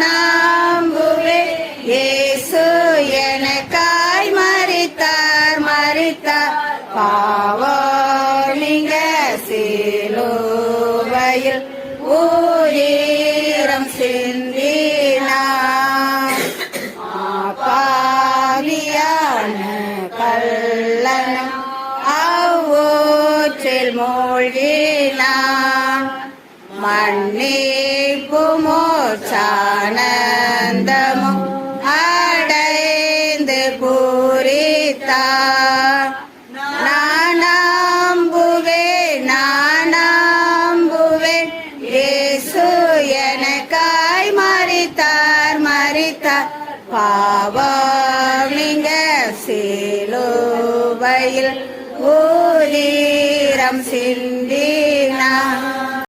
நானாம்புவே இயேசு எனக்காய் மரித்தார் மரித்தார் பாவம் நீங்க சிலுவையில் ஊரீரம் சிந்தினார் பாவியான கள்ளனும் அவ்வூற்றில் மூழ்கினான் மன்னிப்புமோ சானந்தமும் அடைந்து பூரித்தார் நானாம்புவேன் இயேசு எனக்காய் மரித்தார் மரித்தார் பாவம் நீங்க சிலுவையில் ஊரீரம் சிந்தினார்